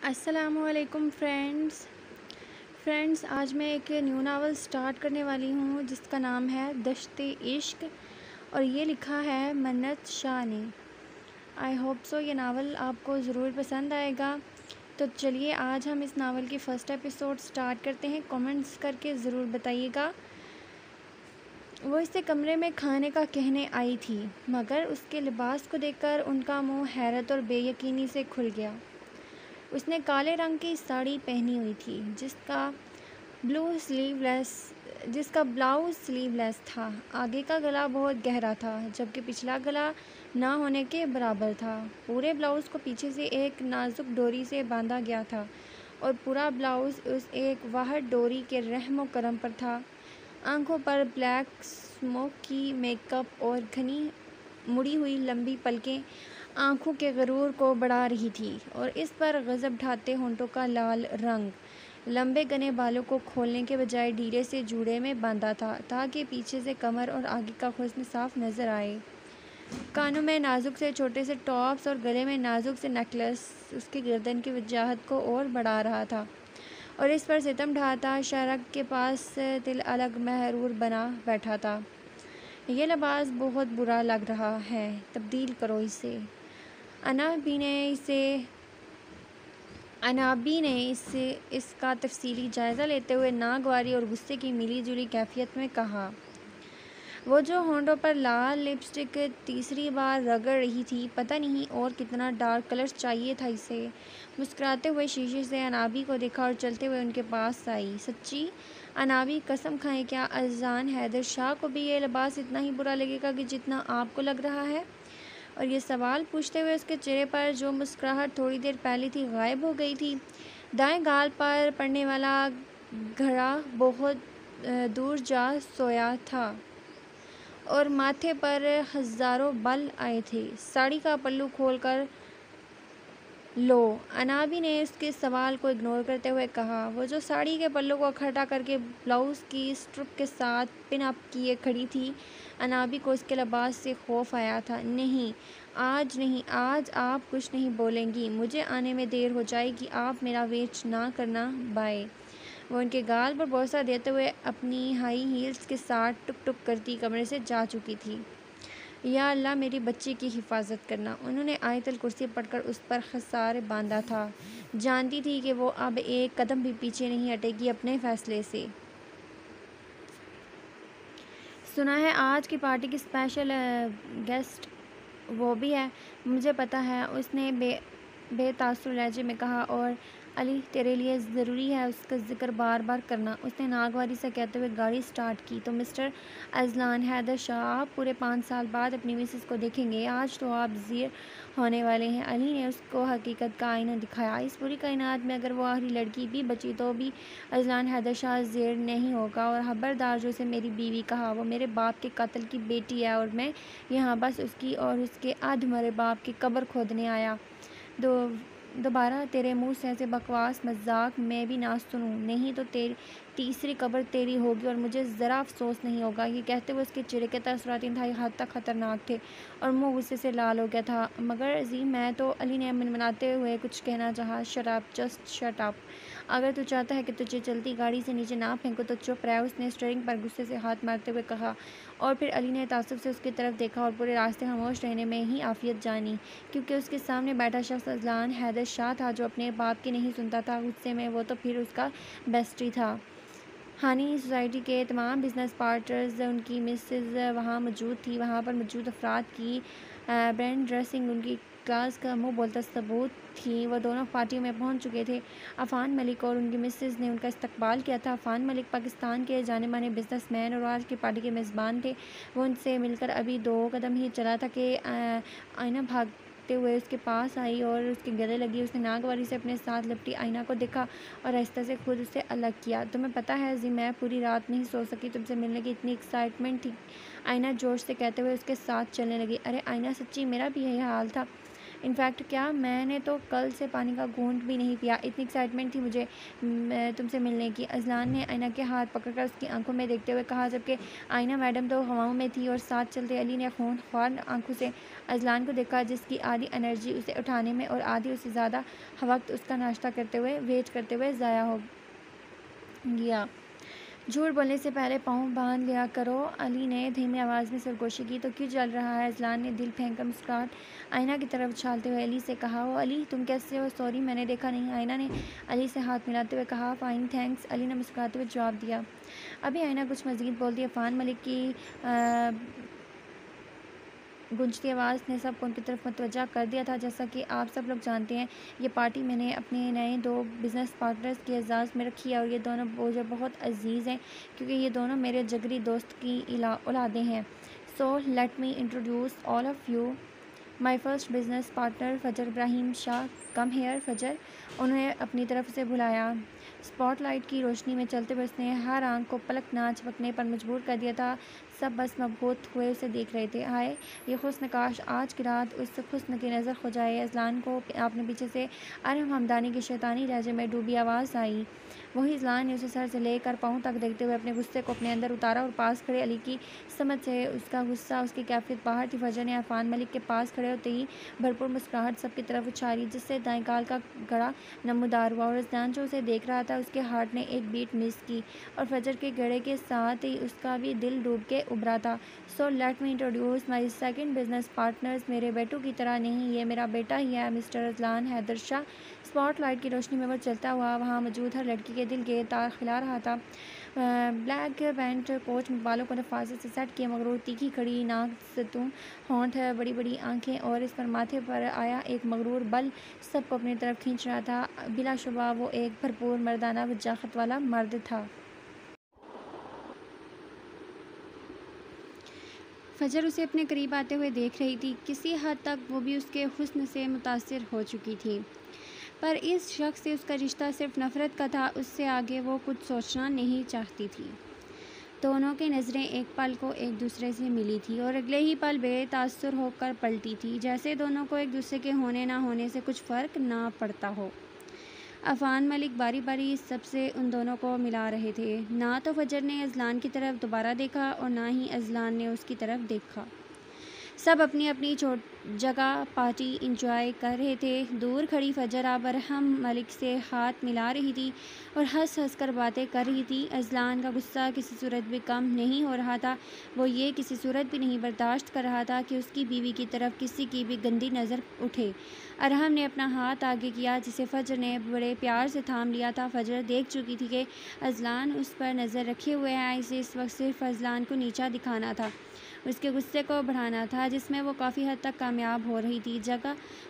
السلام علیکم فرینڈس آج میں ایک نیو ناول سٹارٹ کرنے والی ہوں جس کا نام ہے دشت عشق اور یہ لکھا ہے منت شاہ نے۔ آئی ہوپ سو یہ ناول آپ کو ضرور پسند آئے گا۔ تو چلیے آج ہم اس ناول کی فرسٹ ایپیسوڈ سٹارٹ کرتے ہیں۔ کامنٹس کر کے ضرور بتائیے گا۔ وہ اس سے کمرے میں کھانے کا کہنے آئی تھی مگر اس کے لباس کو دیکھ کر ان کا منہ حیرت اور بے یقینی سے کھل گیا۔ اس نے کالے رنگ کی ساڑی پہنی ہوئی تھی جس کا بلاؤز سلیو لیس تھا۔ آگے کا گلا بہت گہرا تھا جبکہ پچھلا گلا نہ ہونے کے برابر تھا۔ پورے بلاؤز کو پیچھے سے ایک نازک ڈوری سے باندھا گیا تھا اور پورا بلاؤز اس ایک واحد ڈوری کے رحم و کرم پر تھا۔ آنکھوں پر بلیک اسموکی میک اپ اور گھنی مڑی ہوئی لمبی پلکیں آنکھوں کے غرور کو بڑھا رہی تھی اور اس پر غضب ڈھاتے ہونٹوں کا لال رنگ لمبے گھنے بالوں کو کھولنے کے بجائے ڈھیلے سے جوڑے میں باندھا تھا تاکہ پیچھے سے کمر اور آگے کا حسن صاف نظر آئے۔ کانوں میں نازک سے چھوٹے سے ٹاپس اور گلے میں نازک سے نیکلس اس کی گردن کی وجاہت کو اور بڑھا رہا تھا اور اس پر ستم ڈھاتا شرک کے پاس دل الگ محرور بنا بیٹھا تھا۔ یہ لباس بہت برا لگ رہا ہے، تبدیل کرو اسے۔ انابی نے اس کا تفصیلی جائزہ لیتے ہوئے ناگواری اور غصے کی ملی جلی کیفیت میں کہا۔ وہ جو ہونٹوں پر لال لپسٹک تیسری بار رگڑ رہی تھی، پتہ نہیں اور کتنا ڈارک کلر چاہیے تھا اسے۔ مسکراتے ہوئے شیشے سے انابی کو دیکھا اور چلتے ہوئے ان کے پاس آئی۔ سچی؟ انابی قسم کھائیں کیا اذلان حیدر شاہ کو بھی یہ لباس اتنا ہی برا لگے گا کہ جتنا آپ کو لگ رہا ہے؟ اور یہ سوال پوچھتے ہوئے اس کے چہرے پر جو مسکراہٹ تھوڑی دیر پہلے تھی غائب ہو گئی تھی۔ دائیں گال پر پڑنے والا گھڑا بہت دور جا سویا تھا اور ماتھے پر ہزاروں بل آئے تھے۔ ساڑی کا پلو کھول کر لو، انابی نے اس کے سوال کو اگنور کرتے ہوئے کہا۔ وہ جو ساڑی کے پلو کو اکھٹا کر کے بلاؤز کی اسٹرپ کے ساتھ پن اپ کیے کھڑی تھی، انابی کو اس کے لباس سے خوف آیا تھا۔ نہیں، آج آپ کچھ نہیں بولیں گی، مجھے آنے میں دیر ہو جائے گی، آپ میرا ویٹ نہ کرنا، بائے۔ وہ ان کے گال پر بوسہ دیتے ہوئے اپنی ہائی ہیلز کے ساتھ ٹک ٹک کرتی کمرے سے جا چکی تھی۔ یا اللہ میری بچی کی حفاظت کرنا۔ انہوں نے آیت الکرسی پڑھ کر اس پر حصار باندھا تھا۔ جانتی تھی کہ وہ اب ایک قدم بھی پیچھے نہیں ہٹے گی اپنے فیصلے سے۔ سنا ہے آج کی پارٹی کی اسپیشل گیسٹ وہ بھی ہے؟ مجھے پتہ ہے، اس نے بے تاثر لہجے میں کہا، اور علی تیرے لیے ضروری ہے اس کا ذکر بار بار کرنا۔ اس نے ناگواری سے کہتے ہوئے گاڑی سٹارٹ کی۔ تو مسٹر اذلان حیدر شاہ، آپ پورے 5 سال بعد اپنی مسز کو دیکھیں گے۔ آج تو آپ زیر ہونے والے ہیں۔ علی نے اس کو حقیقت کا آئینہ دکھایا۔ اس پوری کائنات میں اگر وہ آخری لڑکی بھی بچی تو بھی اذلان حیدر شاہ زیر نہیں ہوگا۔ اور خبردار جو اسے میری بیوی کہا، وہ میرے باپ کے قاتل کی بیٹی ہے اور میں یہاں بس اس کی اور اس کے ادھمرے باپ کی قبر کھودنے آیا۔ دوبارہ تیرے منہ سے ایسے بکواس مذاق میں بھی نہ سنوں، نہیں تو تیسری قبر تیری ہوگی اور مجھے ذرا افسوس نہیں ہوگا۔ یہ کہتے ہوئے اس کے چہرے کے تاثرات انتہائی حد تک خطرناک تھے اور منہ غصے سے لال ہو گیا تھا۔ مگر عظیم میں تو، علی نے منمناتے ہوئے کچھ کہنا چاہا۔ Shut up, just shut up. اگر تو چاہتا ہے کہ تجھے چلتی گاڑی سے نیچے نہ پھینکوں تو چپ رہ، اس نے اسٹیئرنگ پر غصے سے ہاتھ مارتے ہوئے کہا۔ اور پھر علی نے تعصب سے اس کی طرف دیکھا اور پورے راستے خاموش رہنے میں ہی عافیت جانی، کیونکہ اس کے سامنے بیٹھا شخص اذلان حیدر شاہ تھا جو اپنے باپ کی نہیں سنتا تھا۔ غصے میں وہ تو پھر اس کا بیسٹی تھا۔ ہانی سوسائٹی کے تمام بزنس پارٹنرز، ان کی مسز وہاں موجود تھی۔ وہاں پر موجود افراد کی برینڈ ڈریسنگ ان کی کلاس کا منہ بولتا ثبوت تھی۔ وہ دونوں پارٹیوں میں پہنچ چکے تھے۔ عفان ملک اور ان کی مسز نے ان کا استقبال کیا تھا۔ عفان ملک پاکستان کے جانے مانے بزنس مین اور آج کی پارٹی کے میزبان تھے۔ وہ ان سے مل کر ابھی 2 قدم ہی چلا تھا کہ آئینہ بھاگتے ہوئے اس کے پاس آئی اور اس کے گلے لگی۔ اس نے ناگواری سے اپنے ساتھ لپٹی آئینہ کو دیکھا اور آہستہ سے خود اسے الگ کیا۔ تمہیں پتہ ہے عظیم، میں پوری رات نہیں سو سکی، تم سے ملنے کی اتنی ایکسائٹمنٹ تھی۔ آئینہ جوش سے کہتے ہوئے اس کے ساتھ چلنے لگی۔ ارے آئینہ، سچی میرا بھی یہی حال تھا۔ انفیکٹ کیا میں نے تو کل سے پانی کا گھونٹ بھی نہیں پیا، اتنی ایکسائٹمنٹ تھی مجھے تم سے ملنے کی۔ اذلان نے آئینہ کے ہاتھ پکڑ کر اس کی آنکھوں میں دیکھتے ہوئے کہا، جبکہ آئینہ میڈم تو ہواؤں میں تھی اور ساتھ چلتے علی نے خون خوار آنکھوں سے اذلان کو دیکھا، جس کی آدھی انرجی اسے اٹھانے میں اور آدھی اس سے زیادہ وقت اس کا ناشتہ کرتے ہوئے ویٹ کرتے ہوئے ضائع ہو گیا۔ جھوٹ بولنے سے پہلے پاؤں باندھ لیا کرو، علی نے دھیمی آواز میں سرگوشی کی۔ تو کیوں چل رہا ہے؟ اذلان نے دل پھینک کر مسکراہٹ آئینہ کی طرف اچھالتے ہوئے علی سے کہا۔ او علی، تم کیسے ہو؟ سوری، میں نے دیکھا نہیں، آئینہ نے علی سے ہاتھ ملاتے ہوئے کہا۔ فائن تھینکس، علی نے مسکراتے ہوئے جواب دیا۔ ابھی آئینہ کچھ مزید بولتی، عفان ملک کی گونجتی آواز نے سب کو ان کی طرف متوجہ کر دیا تھا۔ جیسا کہ آپ سب لوگ جانتے ہیں، یہ پارٹی میں نے اپنے نئے 2 بزنس پارٹنرز کی اعزاز میں رکھی ہے اور یہ دونوں مجھے بہت عزیز ہیں کیونکہ یہ دونوں میرے جگری دوست کی اولادیں ہیں۔ So let me introduce all of you my first business partner فجر ابراہیم شاہ، کم ہیئر فجر۔ انہوں نے اپنی طرف سے بلایا۔ اسپاٹ لائٹ کی روشنی میں چلتے ہوئے اس نے ہر آنکھ کو پلک نہ جھپکنے پر مجبور کر دیا تھا۔ سب بس مبہوت ہوئے اسے دیکھ رہے تھے۔ ہائے یہ حسن، کاش آج کی رات اس حسن کی نظر کھو جائے۔ اذلان کو اپنے پیچھے سے ارحم حمدانی کی شیطانی لہجے میں ڈوبی آواز آئی۔ وہی اذلان نے اسے سر سے لے کر پاؤں تک دیکھتے ہوئے اپنے غصے کو اپنے اندر اتارا اور پاس کھڑے علی کی سمجھ سے اس کا غصہ، اس کی کیفیت باہر تھی۔ فجر نے عفان ملک کے پاس کھڑے ہوتے ہی بھرپور مسکراہٹ سب کی طرف اچھالی، جس سے دائیں گال کا گڑا نمودار ہوا اور اذلان جو اسے دیکھ رہا تھا، اس کے ہارٹ نے ایک بیٹ مس کی اور فجر کے گڑے کے ساتھ ہی اس کا بھی دل ڈوب کے ابھرا تھا۔ So let me introduce my second business partners, میرے بیٹوں کی طرح نہیں، یہ میرا بیٹا ہی ہے، مسٹر اذلان حیدر شاہ۔ اسپاٹ لائٹ کی روشنی میں وہ چلتا ہوا وہاں موجود ہر لڑکی کے دل کے تار ہلا رہا تھا۔ بلیک پینٹ کوچ میں بالوں کو نفاست سے سیٹ کیے، مغرور تیکھی کھڑی ناک، ستون ہونٹ، بڑی بڑی آنکھیں اور اس پر ماتھے پر آیا ایک مغرور بل سب کو اپنی طرف کھینچ رہا تھا۔ بلا شبہ وہ ایک بھرپور مردانہ وجاہت والا مرد تھا۔ فجر اسے اپنے قریب آتے ہوئے دیکھ رہی تھی۔ کسی حد تک وہ بھی اس کے حسن سے متاثر ہو چکی تھی، پر اس شخص سے اس کا رشتہ صرف نفرت کا تھا، اس سے آگے وہ کچھ سوچنا نہیں چاہتی تھی۔ دونوں کی نظریں ایک پل کو ایک دوسرے سے ملی تھی اور اگلے ہی پل بے تاثر ہو کر پلٹی تھی، جیسے دونوں کو ایک دوسرے کے ہونے نہ ہونے سے کچھ فرق نہ پڑتا ہو۔ عفان ملک باری باری سب سے ان دونوں کو ملا رہے تھے۔ نہ تو فجر نے اذلان کی طرف دوبارہ دیکھا اور نہ ہی اذلان نے اس کی طرف دیکھا۔ سب اپنی اپنی جگہ پارٹی انجوائے کر رہے تھے۔ دور کھڑی فجر اب ارحم ملک سے ہاتھ ملا رہی تھی اور ہنس ہنس کر باتیں کر رہی تھی۔ اذلان کا غصہ کسی صورت بھی کم نہیں ہو رہا تھا۔ وہ یہ کسی صورت بھی نہیں برداشت کر رہا تھا کہ اس کی بیوی کی طرف کسی کی بھی گندی نظر اٹھے۔ ارحم نے اپنا ہاتھ آگے کیا، جسے فجر نے بڑے پیار سے تھام لیا تھا۔ فجر دیکھ چکی تھی کہ اذلان اس پر نظر رکھے ہوئے ہے، اسے اس وقت صرف اذلان کو نیچا دکھانا تھا، اس کے غصے کو بڑھانا تھا، جس میں وہ کافی حد تک کامیاب ہو رہی تھی،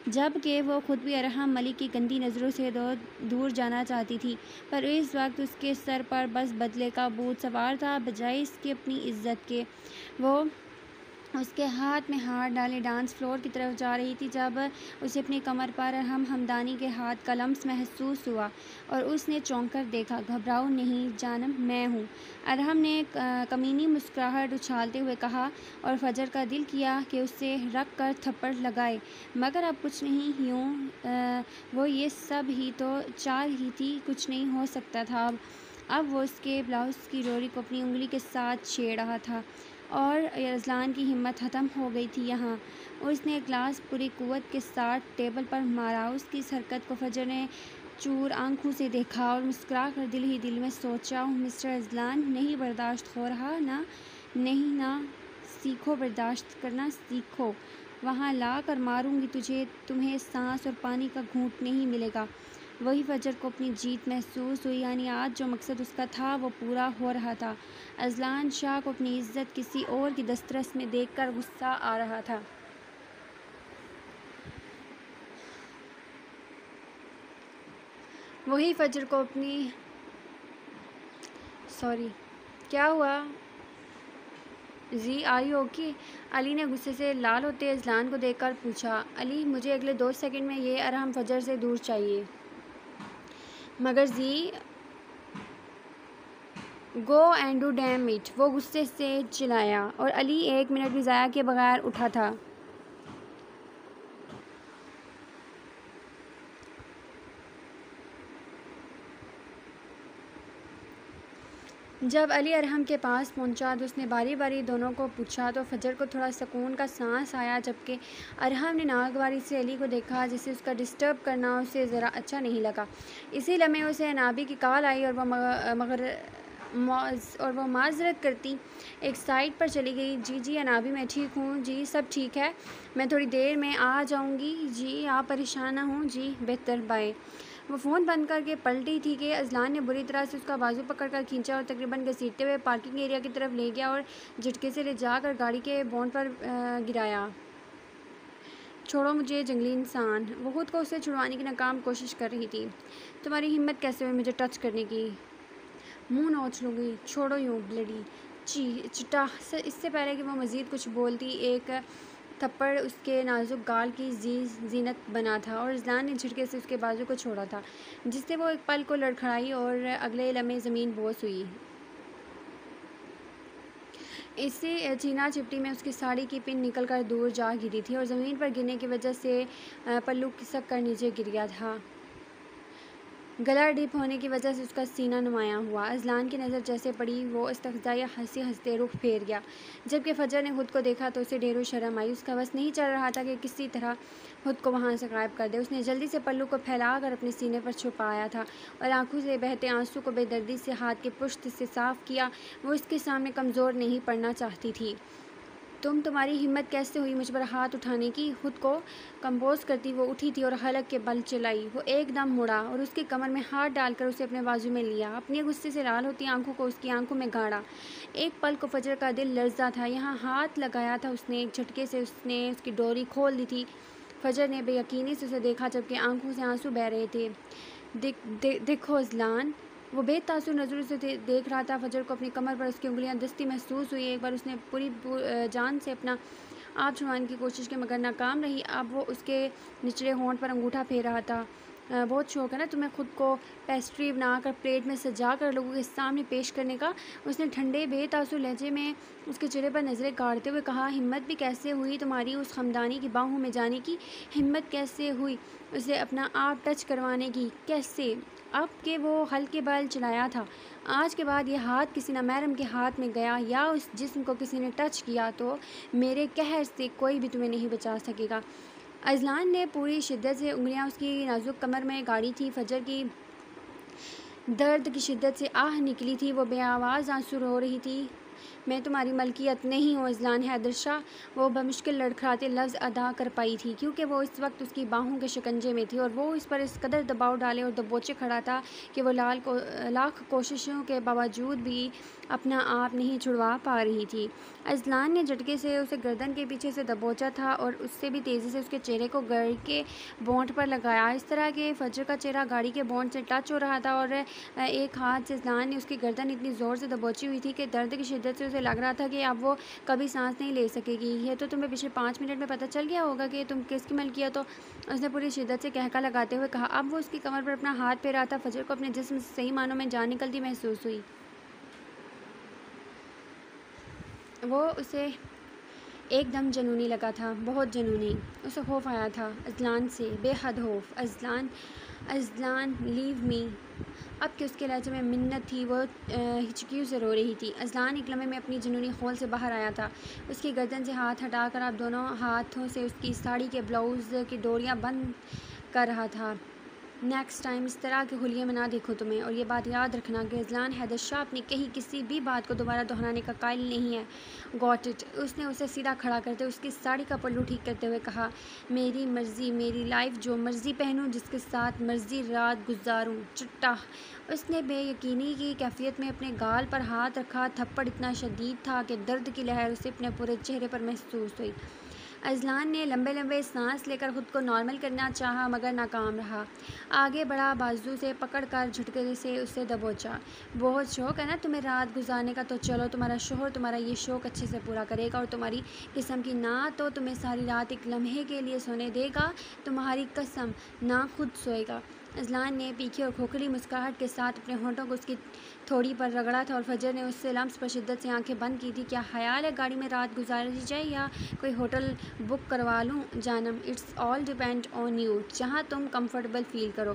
جب کہ وہ خود بھی ارحم ملک کی گندی نظروں سے دور جانا چاہتی تھی۔ پر اس وقت اس کے سر پر بس بدلے کا بھوت سوار تھا، بجائے اس کی اپنی عزت کے۔ وہ اس کے ہاتھ میں ہاتھ ڈالے ڈانس فلور کی طرف جا رہی تھی جب اسے اپنی کمر پر ارحم حمدانی کے ہاتھ کا لمس محسوس ہوا اور اس نے چونک کر دیکھا۔ گھبراؤ نہیں جانم، میں ہوں، ارحم نے کمینی مسکراہٹ اچھالتے ہوئے کہا اور فجر کا دل کیا کہ اسے رکھ کر تھپڑ لگائے، مگر اب کچھ نہیں، یوں وہ یہ سب ہی تو چال ہی تھی، کچھ نہیں ہو سکتا تھا۔ اب وہ اس کے بلاؤز کی ڈوری کو اپنی انگلی کے ساتھ چھیڑ رہا تھا اور اذلان کی ہمت ختم ہو گئی تھی۔ یہاں اس نے گلاس پوری قوت کے ساتھ ٹیبل پر مارا۔ اس کی اس حرکت کو فجر نے چور آنکھوں سے دیکھا اور مسکرا کر دل ہی دل میں سوچا، مسٹر اذلان، نہیں برداشت ہو رہا نا؟ نہیں نا؟ سیکھو برداشت کرنا، سیکھو، وہاں لا کر ماروں گی تجھے، تمہیں سانس اور پانی کا گھونٹ نہیں ملے گا۔ وہی فجر کو اپنی جیت محسوس ہوئی، یعنی آج جو مقصد اس کا تھا وہ پورا ہو رہا تھا۔ اذلان شاہ کو اپنی عزت کسی اور کی دسترس میں دیکھ کر غصہ آ رہا تھا۔ وہی فجر کو اپنی کیا ہوا؟ زی آر یو اوکے؟ علی نے غصے سے لال ہوتے اذلان کو دیکھ کر پوچھا۔ علی، مجھے اگلے 2 سیکنڈ میں یہ ارحم فجر سے دور چاہیے۔ مگر زی، go and do damn it, وہ غصے سے چلایا اور علی 1 منٹ بھی ضائع کیے بغیر اٹھا تھا۔ جب علی ارحم کے پاس پہنچا تو اس نے باری باری دونوں کو پوچھا تو فجر کو تھوڑا سکون کا سانس آیا، جبکہ ارحم نے ناگواری سے علی کو دیکھا جسے اس کا ڈسٹرب کرنا اسے ذرا اچھا نہیں لگا۔ اسی لمحے اسے انابی کی کال آئی اور وہ معذرت کرتی ایک سائٹ پر چلی گئی۔ جی انابی میں ٹھیک ہوں جی، سب ٹھیک ہے، میں تھوڑی دیر میں آ جاؤں گی جی، آپ پریشان نہ ہوں جی، بہتر، بائے۔ وہ فون بند کر کے پلٹی تھی کہ اذلان نے بری طرح سے اس کا بازو پکڑ کر کھینچا اور تقریباً گھسیٹتے ہوئے پارکنگ ایریا کی طرف لے گیا اور جھٹکے سے لے جا کر گاڑی کے بونٹ پر گرایا۔ چھوڑو مجھے جنگلی انسان، وہ خود کو اسے چھڑوانے کی ناکام کوشش کر رہی تھی۔ تمہاری ہمت کیسے ہوئی مجھے ٹچ کرنے کی؟ منہ نوچ لوں گی، چھوڑو یوں بلڈی چٹا۔ اس سے پہلے کہ وہ مزید کچھ بولتی، ایک تھپڑ اس کے نازک گال کی زینت بنا تھا اور اذلان نے جھٹکے سے اس کے بازو کو چھوڑا تھا، جس سے وہ ایک پل کو لڑکھڑائی اور اگلے لمحے زمین بوس ہوئی۔ اسی چھینا چپٹی میں اس کی ساڑی کی پن نکل کر دور جا گری تھی اور زمین پر گرنے کی وجہ سے پلو کھسک کر نیچے گر گیا تھا۔ گلا ڈپ ہونے کی وجہ سے اس کا سینہ نمایاں ہوا۔ اذلان کی نظر جیسے پڑی وہ استہزائیہ ہنسی ہنستے رخ پھیر گیا۔ جبکہ فجر نے خود کو دیکھا تو اسے ڈھیروں شرم آئی۔ اس کا بس نہیں چل رہا تھا کہ کسی طرح خود کو وہاں سے غائب کر دے۔ اس نے جلدی سے پلو کو پھیلا کر اپنے سینے پر چھپایا تھا اور آنکھوں سے بہتے آنسو کو بے دردی سے ہاتھ کی پشت سے صاف کیا۔ وہ اس کے سامنے کمزور نہیں پڑنا چاہتی تھی۔ تمہاری ہمت کیسے ہوئی مجھ پر ہاتھ اٹھانے کی؟ خود کو کمپوز کرتی وہ اٹھی تھی اور حلق کے بل چلائی۔ وہ ایک دم مڑا اور اس کی کمر میں ہاتھ ڈال کر اسے اپنے بازو میں لیا، اپنے غصے سے لال ہوتی آنکھوں کو اس کی آنکھوں میں گاڑا۔ ایک پل کو فجر کا دل لرزا تھا۔ یہاں ہاتھ لگایا تھا اس نے، ایک جھٹکے سے اس نے اس کی ڈوری کھول دی تھی۔ فجر نے بے یقینی سے اسے دیکھا جبکہ آنکھوں سے آنسو بہہ رہے تھے۔ دیکھو اذلان، وہ بے تاثر نظروں سے دیکھ رہا تھا۔ فجر کو اپنی کمر پر اس کی انگلیاں دستی محسوس ہوئی۔ ایک بار اس نے پوری جان سے اپنا آپ چھڑوانے کی کوشش کی مگر ناکام رہی۔ اب وہ اس کے نچلے ہونٹ پر انگوٹھا پھیر رہا تھا۔ بہت شوق ہے نا تمہیں خود کو پیسٹری بنا کر پلیٹ میں سجا کر لوگوں کے سامنے پیش کرنے کا؟ اس نے ٹھنڈے بے تاثر لہجے میں اس کے چہرے پر نظریں گاڑتے ہوئے کہا۔ ہمت بھی کیسے ہوئی تمہاری اس خمدانی کی باہوں میں جانے کی؟ ہمت کیسے ہوئی اسے اپنا آپ ٹچ کروانے کی؟ کیسے؟ اب کہ وہ ہلکے بال چلایا تھا۔ آج کے بعد یہ ہاتھ کسی نامحرم کے ہاتھ میں گیا یا اس جسم کو کسی نے ٹچ کیا تو میرے قہر سے کوئی بھی تمہیں نہیں بچا سکے گا۔ اذلان نے پوری شدت سے انگلیاں اس کی نازک کمر میں گاڑی تھی۔ فجر کی درد کی شدت سے آہ نکلی تھی، وہ بے آواز آنسو رو رہی تھی۔ میں تمہاری ملکیت نہیں ہوں اذلان حیدر شاہ، وہ بمشکل لڑکھڑاتے لفظ ادا کر پائی تھی کیونکہ وہ اس وقت اس کی باہوں کے شکنجے میں تھی اور وہ اس پر اس قدر دباؤ ڈالے اور دبوچے کھڑا تھا کہ وہ لاکھ کوششوں کے باوجود بھی اپنا آپ نہیں چھڑوا پا رہی تھی۔ اذلان نے جھٹکے سے اسے گردن کے پیچھے سے دبوچا تھا اور اس سے بھی تیزی سے اس کے چہرے کو گاڑی کے بونٹ پر لگایا، اس طرح کہ فجر کا چہرہ گاڑی کے بونٹ سے ٹچ ہو رہا تھا اور ایک ہاتھ سے اذلان نے اس کی گردن اتنی زور سے دبوچی ہوئی تھی کہ درد کی شدت سے اسے لگ رہا تھا کہ اب وہ کبھی سانس نہیں لے سکے گی۔ یہ تو تمہیں پچھلے 5 منٹ میں پتہ چل گیا ہوگا کہ تم کس کی ملکیت ہو، اس نے پوری شدت سے قہقہ لگاتے ہوئے کہا۔ اب وہ اس کی کمر پر اپنا ہاتھ پھیر رہا تھا۔ فجر کو اپنے جسم سے صحیح معنوں میں جان نکلتی محسوس ہوئی۔ وہ اسے ایک دم جنونی لگا تھا، بہت جنونی۔ اسے خوف آیا تھا اذلان سے، بے حد خوف۔ اذلان لیو می، اب کہ اس کے لہجے میں منت تھی۔ وہ ہچکیوں سے رو رہی تھی۔ اذلان ایک لمحے میں اپنی جنونی خول سے باہر آیا تھا، اس کی گردن سے ہاتھ ہٹا کر اب دونوں ہاتھوں سے اس کی ساڑی کے بلاؤز کی ڈوریاں بند کر رہا تھا۔ نیکسٹ ٹائم اس طرح کے حلیے میں نہ دیکھو تمہیں، اور یہ بات یاد رکھنا کہ اذلان حیدر شاہ اپنی کہی کسی بھی بات کو دوبارہ دہرانے کا قائل نہیں ہے۔ Got it? اس نے اسے سیدھا کھڑا کرتے اس کی ساڑی کا پلو ٹھیک کرتے ہوئے کہا۔ میری مرضی، میری لائف، جو مرضی پہنوں، جس کے ساتھ مرضی رات گزاروں، چٹا۔ اس نے بے یقینی کی کیفیت میں اپنے گال پر ہاتھ رکھا۔ تھپڑ اتنا شدید تھا کہ درد کی لہر اسے اپنے پورے چہرے پر محسوس ہوئی۔ اذلان نے لمبے لمبے سانس لے کر خود کو نارمل کرنا چاہا مگر ناکام رہا۔ آگے بڑھا، بازو سے پکڑ کر جھٹکے سے اسے دبوچا۔ بہت شوق ہے نا تمہیں رات گزارنے کا، تو چلو، تمہارا شوہر تمہارا یہ شوق اچھے سے پورا کرے گا اور تمہاری قسم کی نہ تو تمہیں ساری رات ایک لمحے کے لیے سونے دے گا، تمہاری قسم، نہ خود سوئے گا۔ اذلان نے تیکھی اور کھوکھلی مسکراہٹ کے ساتھ اپنے ہونٹوں کو اس کی تھوڑی پر رگڑا تھا اور فجر نے اس سے لمس پر شدت سے آنکھیں بند کی تھی۔ کیا خیال ہے گاڑی میں رات گزاری جائے یا کوئی ہوٹل بک کروا لوں؟ جانم، it's all depend on you, جہاں تم کمفرٹیبل فیل کرو۔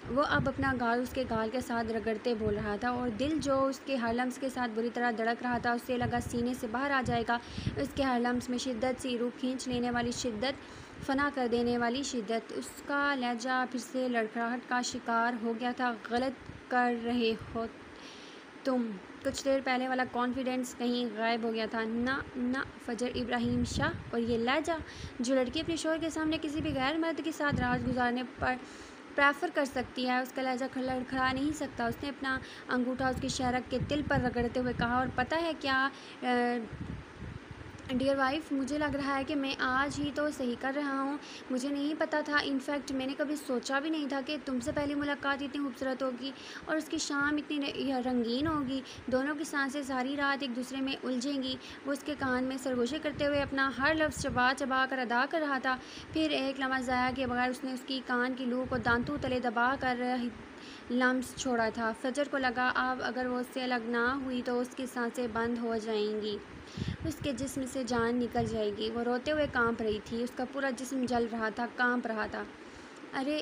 وہ اب اپنا گال اس کے گال کے ساتھ رگڑتے بول رہا تھا اور دل جو اس کے ہر لمس کے ساتھ بری طرح دھڑک رہا تھا، اسے لگا سینے سے باہر آ جائے گا۔ اس کے ہر لمس میں شدت سی، روح کھینچ لینے والی شدت، فنا کر دینے والی شدت۔ اس کا لہجہ پھر سے لڑکھڑاہٹ کا شکار ہو گیا تھا۔ غلط کر رہے ہو تم۔ کچھ دیر پہلے والا کانفیڈنس کہیں غائب ہو گیا تھا۔ نہ فجر ابراہیم شاہ، اور یہ لہجہ جو لڑکی اپنے شوہر کے سامنے کسی بھی غیر مرد کے ساتھ رات گزارنے پر پریفر کر سکتی ہے، اس کا لہجہ لڑکھڑا نہیں سکتا۔ اس نے اپنا انگوٹھا اس کی شہرک کے دل پر رگڑتے ہوئے کہا، اور پتہ ہے کیا ڈیئر وائف، مجھے لگ رہا ہے کہ میں آج ہی تو صحیح کر رہا ہوں۔ مجھے نہیں پتہ تھا، انفیکٹ میں نے کبھی سوچا بھی نہیں تھا کہ تم سے پہلی ملاقات اتنی خوبصورت ہوگی اور اس کی شام اتنی رنگین ہوگی۔ دونوں کی سانسیں ساری رات ایک دوسرے میں الجھیں گی۔ وہ اس کے کان میں سرگوشی کرتے ہوئے اپنا ہر لفظ چبا چبا کر ادا کر رہا تھا۔ پھر ایک لمحہ ضائع کیے بغیر اس نے اس کی کان کی لو کو دانتوں تلے دبا کر لمس چھوڑا تھا۔ فجر کو لگا اب اگر وہ اس سے الگ نہ ہوئی تو اس کی سانسیں بند ہو جائیں گی، اس کے جسم سے جان نکل جائے گی۔ وہ روتے ہوئے کانپ رہی تھی، اس کا پورا جسم جل رہا تھا، کانپ رہا تھا۔ ارے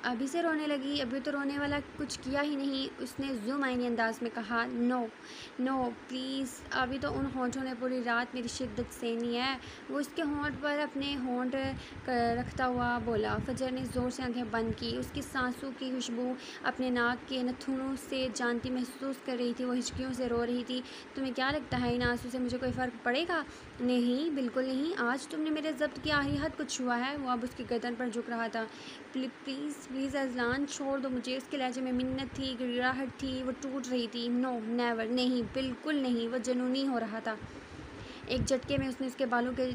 ابھی سے رونے لگی؟ ابھی تو رونے والا کچھ کیا ہی نہیں، اس نے ذو معنی انداز میں کہا۔ نو پلیز، ابھی تو ان ہونٹوں نے پوری رات میری شدت سہنی ہے۔ وہ اس کے ہونٹ پر اپنے ہونٹ رکھتا ہوا بولا۔ فجر نے زور سے آنکھیں بند کی، اس کی سانسوں کی خوشبو اپنے ناک کے نتھنوں سے جانتی محسوس کر رہی تھی۔ وہ ہچکیوں سے رو رہی تھی۔ تمہیں کیا لگتا ہے ان آنسوں سے مجھے کوئی فرق پڑے گا؟ نہیں، بالکل نہیں، آج تم نے میرے ضبط کی آخری حد کو چھوا ہے۔ وہ اب اس کی گردن پر جھک رہا تھا۔ پلیز اذلان، چھوڑ دو مجھے۔ اس کے لہجے میں منت تھی، گڑگڑاہٹ تھی، وہ ٹوٹ رہی تھی۔ نو نیور، نہیں، بالکل نہیں۔ وہ جنونی ہو رہا تھا۔ ایک جھٹکے میں اس نے اس کے بالوں کے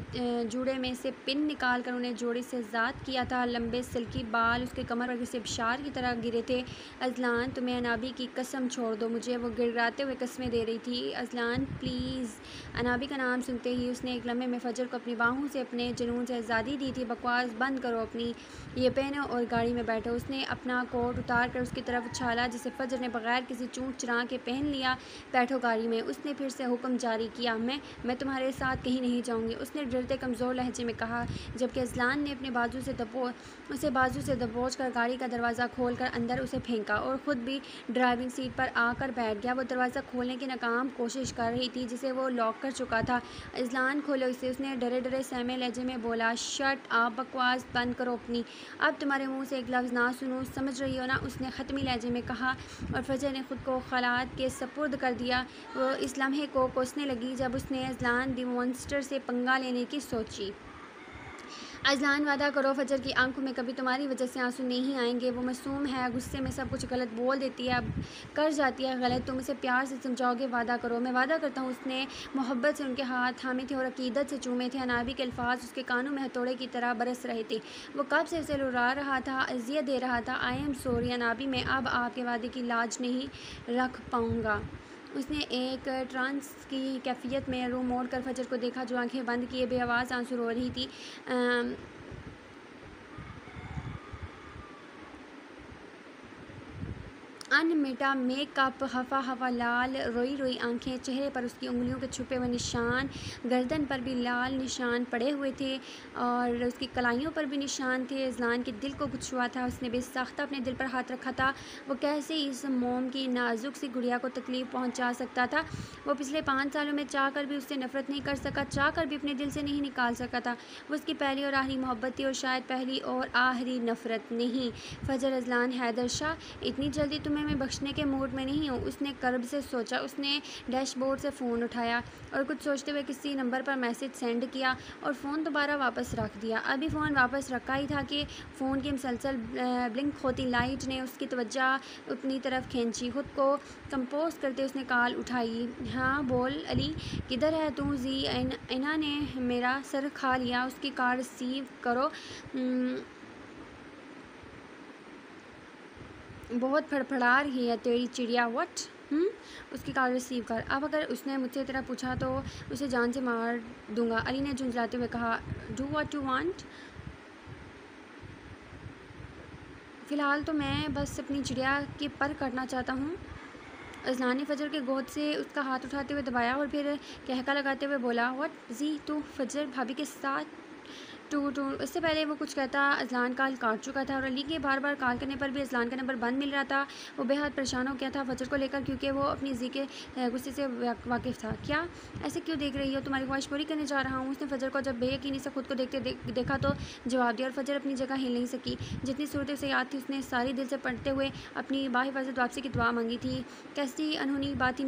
جوڑے میں سے پن نکال کر انہیں جوڑے سے ذات کیا تھا۔ لمبے سلکی بال اس کے کمر پر کسی ابشار کی طرح گرے تھے۔ اذلان، تمہیں انابی کی قسم چھوڑ دو مجھے، وہ گڑگڑاتے ہوئے قسمیں دے رہی تھی۔ Azlan please. انابی کا نام سنتے ہی اس نے ایک لمحے میں فجر کو اپنی باہوں سے اپنے جنون سے آزادی دی تھی۔ بکواس بند کرو اپنی، یہ پہنو اور گاڑی میں بیٹھو۔ اس نے اپنا کوٹ اتار کر اس کی طرف اچھالا، جسے فجر نے بغیر کسی چونک چرا کے پہن لیا۔ بیٹھو گاڑی میں۔ اس نے پھر سے حکم جاری کیا۔ میں تمہارے ساتھ کہیں نہیں جاؤں گی، اس نے ڈرتے کمزور لہجے میں کہا، جبکہ اذلان نے اپنے بازو سے دبوچ کر گاڑی کا دروازہ کھول کر اندر اسے پھینکا اور خود بھی ڈرائیونگ سیٹ پر آ کر بیٹھ گیا۔ وہ دروازہ کھولنے کی ناکام کوشش کر رہی تھی جسے وہ لاک کر چکا تھا۔ اذلان کھولو اسے، اس نے ڈرے سہمے لہجے میں بولا۔ شٹ اپ، بکواس بند کرو اپنی، اب تمہارے منہ سے ایک لفظ نہ سنوں، سمجھ رہی ہو نا، اس نے حتمی لہجے میں کہا، اور فجر نے خود کو خیالات کے سپرد کر دیا۔ وہ اس لمحے کو کوسنے لگی جب اس نے اذلان دی مونسٹر سے پنگا لینے کی سوچی۔ اذلان، وعدہ کرو فجر کی آنکھوں میں کبھی تمہاری وجہ سے آنسو نہیں آئیں گے۔ وہ معصوم ہے، غصے میں سب کچھ غلط بول دیتی ہے، اب کر جاتی ہے غلط، تم اسے پیار سے سمجھاؤ گے؟ وعدہ کرو۔ میں وعدہ کرتا ہوں۔ اس نے محبت سے ان کے ہاتھ تھامے تھے اور عقیدت سے چومے تھے۔ انابی کے الفاظ اس کے کانوں میں ہتھوڑے کی طرح برس رہے تھے۔ وہ کب سے اسے رلا رہا تھا، اذیت دے رہا تھا۔ آئی ایم سوری انابی، میں اب آپ کے وعدے کی لاج نہیں رکھ پاؤں گا۔ اس نے ایک ٹرانس کی کیفیت میں روح موڑ کر فجر کو دیکھا جو آنکھیں بند کیے بے آواز آنسو رو رہی تھی۔ ان مٹا میک اپ، ہفا لال روئی آنکھیں، چہرے پر اس کی انگلیوں کے چھپے ہوئے نشان، گردن پر بھی لال نشان پڑے ہوئے تھے اور اس کی کلائیوں پر بھی نشان تھے۔ اذلان کے دل کو کچھ ہوا تھا، اس نے بے ساختہ اپنے دل پر ہاتھ رکھا تھا۔ وہ کیسے اس موم کی نازک سی گڑیا کو تکلیف پہنچا سکتا تھا؟ وہ پچھلے 5 سالوں میں چاہ کر بھی اس سے نفرت نہیں کر سکا، چاہ کر بھی اپنے دل سے نہیں نکال سکا تھا۔ وہ اس کی پہلی اور آخری محبت تھی، اور شاید پہلی اور آخری نفرت نہیں۔ فجر، اذلان حیدر شاہ، اتنی جلدی تمہیں میں بخشنے کے موڈ میں نہیں ہوں، اس نے کرب سے سوچا۔ اس نے ڈیش بورڈ سے فون اٹھایا اور کچھ سوچتے ہوئے کسی نمبر پر میسج سینڈ کیا اور فون دوبارہ واپس رکھ دیا۔ ابھی فون واپس رکھا ہی تھا کہ فون کی مسلسل بلنک ہوتی لائٹ نے اس کی توجہ اپنی طرف کھینچی۔ خود کو کمپوز کرتے اس نے کال اٹھائی۔ ہاں بول علی، کدھر ہے تو؟ زی اینا نے میرا سر کھا لیا، اس کی کال ریسیو کرو، بہت پھڑپھڑا رہی ہے تیری چڑیا۔ وٹ؟ اس کی کال ریسیو کر۔ اب اگر اس نے مجھ سے تیرا پوچھا تو اسے جان سے مار دوں گا، علی نے جھنجھلاتے ہوئے کہا۔ Do what you want? فی الحال تو میں بس اپنی چڑیا کی پر کرنا چاہتا ہوں۔ اذلان نے فجر کے گود سے اس کا ہاتھ اٹھاتے ہوئے دبایا اور پھر کہکا لگاتے ہوئے بولا۔ وٹ زی، تو فجر بھابھی کے ساتھ اس سے پہلے وہ کچھ کہتا اذلان کال کاٹ چکا تھا اور علی کے بار بار کال کرنے پر بھی اذلان کا نمبر بند مل رہا تھا۔ وہ بے حد پریشان ہو گیا تھا فجر کو لے کر، کیونکہ وہ اپنی زی کے غصے سے واقف تھا۔ کیا ایسے کیوں دیکھ رہی ہو؟ تمہاری خواہش پوری کرنے جا رہا ہوں۔ اس نے فجر کو جب بے یقینی سے خود کو دیکھا تو جواب دیا، اور فجر اپنی جگہ ہل نہیں سکی۔ جتنی صورتیں اسے یاد تھی اس نے ساری دل سے پڑھتے ہوئے اپنی باحفاظت واپسی کی دعا مانگی تھی۔ کیسی انہونی بات تھی،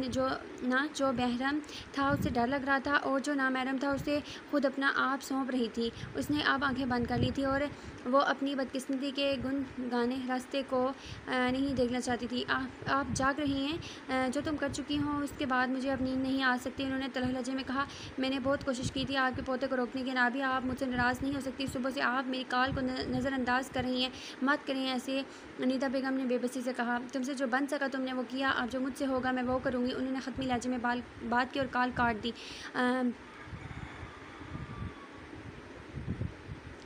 جو محرم تھا اسے ڈر لگ رہا تھا، اور جو نامحرم تھا اسے خود اپنا آپ سونپ رہی تھی۔ اس نے اب آنکھیں بند کر لی تھی اور وہ اپنی بدقسمتی کے گنگانے راستے کو نہیں دیکھنا چاہتی تھی۔ آپ جاگ رہی ہیں؟ جو تم کر چکی ہو اس کے بعد مجھے اب نیند نہیں آ سکتی، انہوں نے تلخ لہجے میں کہا۔ میں نے بہت کوشش کی تھی آپ کے پوتے کو روکنے کی، نابی آپ مجھ سے ناراض نہیں ہو سکتی۔ صبح سے آپ میری کال کو نظر انداز کر رہی ہیں، مت کریں ایسے، انیتا بیگم نے بے بسی سے کہا۔ تم سے جو بن سکا تم نے وہ کیا، اب جو مجھ سے ہوگا میں وہ کروں گی، انہوں نے ختمی لہجے میں بات کی اور کال کاٹ دی۔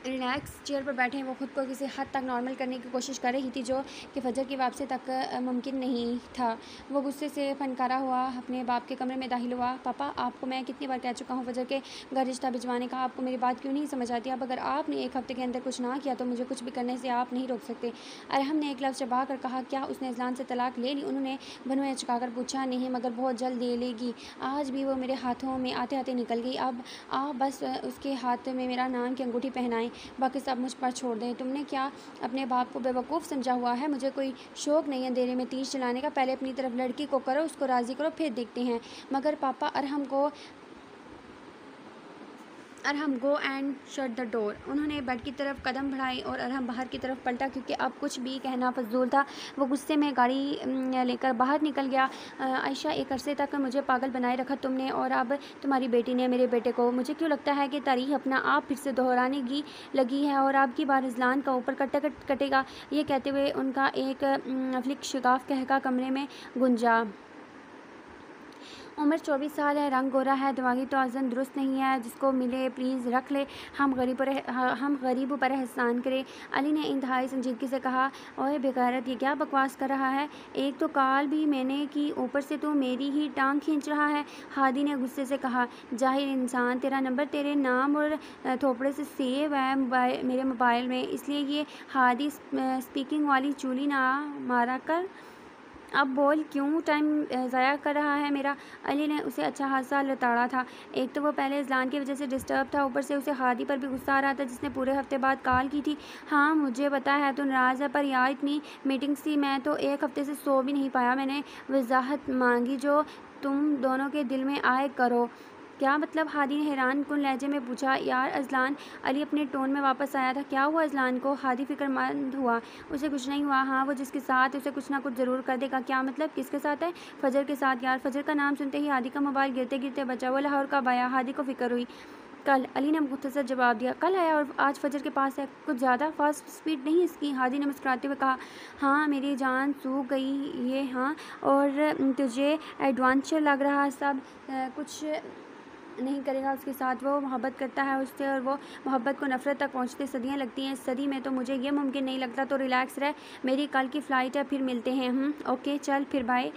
ریلیکس چیئر پر بیٹھے وہ خود کو کسی حد تک نارمل کرنے کی کوشش کر رہی تھی، جو کہ فجر کی واپسی تک ممکن نہیں تھا۔ وہ غصے سے فنکارا ہوا اپنے باپ کے کمرے میں داخل ہوا۔ پاپا، آپ کو میں کتنی بار کہہ چکا ہوں فجر کے گھر رشتہ بھجوانے کا، آپ کو میری بات کیوں نہیں سمجھ آتی؟ اب اگر آپ نے ایک ہفتے کے اندر کچھ نہ کیا تو مجھے کچھ بھی کرنے سے آپ نہیں روک سکتے۔ ارحم نے ایک لفظ چبا کر کہا۔ کیا اس نے اذلان سے طلاق لے لی؟ انہوں نے بنویں چکا کر پوچھا۔ نہیں، مگر بہت جلد لے لے گی۔ آج بھی وہ میرے ہاتھوں میں آتے آتے نکل گئی۔ اب آپ بس اس کے ہاتھ میں میرا نام کی انگوٹھی پہنائیں، باقی سب مجھ پر چھوڑ دیں۔ تم نے کیا اپنے باپ کو بیوقوف سمجھا ہوا ہے؟ مجھے کوئی شوق نہیں اندھیرے میں تیر چلانے کا، پہلے اپنی طرف لڑکی کو کرو، اس کو راضی کرو، پھر دیکھتے ہیں۔ مگر پاپا، ارحم گو اینڈ شٹ دا ڈور۔ انہوں نے بیڈ کی طرف قدم بڑھائے اور ارحم باہر کی طرف پلٹا، کیونکہ اب کچھ بھی کہنا فضول تھا۔ وہ غصے میں گاڑی لے کر باہر نکل گیا۔ عائشہ، ایک عرصے تک مجھے پاگل بنائے رکھا تم نے، اور اب تمہاری بیٹی نے میرے بیٹے کو۔ مجھے کیوں لگتا ہے کہ تاریخ اپنا آپ پھر سے دہرانے لگی ہے، اور اب کی بار اذلان کا اوپر کٹے گا۔ یہ کہتے ہوئے ان کا ایک فلک شگاف قہقہ کمرے میں گونجا۔ عمر 24 سال ہے، رنگ گورا ہے، دماغی توازن درست نہیں ہے، جس کو ملے پلیز رکھ لے، ہم غریبوں پر احسان کرے۔ علی نے انتہائی سنجیدگی سے کہا۔ اوئے بے غیرت، یہ کیا بکواس کر رہا ہے؟ ایک تو کال بھی میں نے کی، اوپر سے تو میری ہی ٹانگ کھینچ رہا ہے، ہادی نے غصے سے کہا۔ جاہل انسان، تیرا نمبر تیرے نام اور تھوپڑے سے سیو ہے میرے موبائل میں، اس لیے یہ ہادی اسپیکنگ والی چولی نہ مارا کر۔ اب بول، کیوں ٹائم ضائع کر رہا ہے میرا؟ علی نے اسے اچھا خاصا لتاڑا تھا۔ ایک تو وہ پہلے اذلان کی وجہ سے ڈسٹرب تھا، اوپر سے اسے ہادی پر بھی غصہ آ رہا تھا، جس نے پورے ہفتے بعد کال کی تھی۔ ہاں مجھے پتا ہے تو ناراض ہے، پر یار اتنی میٹنگز تھی، میں تو ایک ہفتے سے سو بھی نہیں پایا۔ میں نے وضاحت مانگی جو تم دونوں کے دل میں آئے کرو۔ کیا مطلب؟ ہادی نے حیران کن لہجے میں پوچھا۔ یار اذلان، علی اپنے ٹون میں واپس آیا تھا۔ کیا ہوا اذلان کو؟ ہادی فکر مند ہوا۔ اسے کچھ نہیں ہوا۔ ہاں، وہ جس کے ساتھ اسے کچھ نہ کچھ ضرور کر دے گا۔ کیا مطلب؟ کس کے ساتھ ہے؟ فجر کے ساتھ یار۔ فجر کا نام سنتے ہی ہادی کا موبائل گرتے گرتے بچا۔ وہ لاہور کب آیا؟ ہادی کو فکر ہوئی۔ کل، علی نے مختصر جواب دیا۔ کل آیا اور آج فجر کے پاس ہے؟ کچھ زیادہ فاسٹ سپیڈ نہیں اس کی؟ ہادی نے مسکراتے ہوئے کہا۔ ہاں میری جان سوکھ گئی یہ، ہاں، اور تجھے ایڈونچر لگ رہا سب کچھ نہیں کرے گا اس کے ساتھ، وہ محبت کرتا ہے اس سے، اور وہ محبت کو نفرت تک پہنچتے صدیاں لگتی ہیں، صدی میں تو مجھے یہ ممکن نہیں لگتا، تو ریلیکس رہ، میری کل کی فلائٹ ہے، پھر ملتے ہیں۔ اوکے چل پھر بائے۔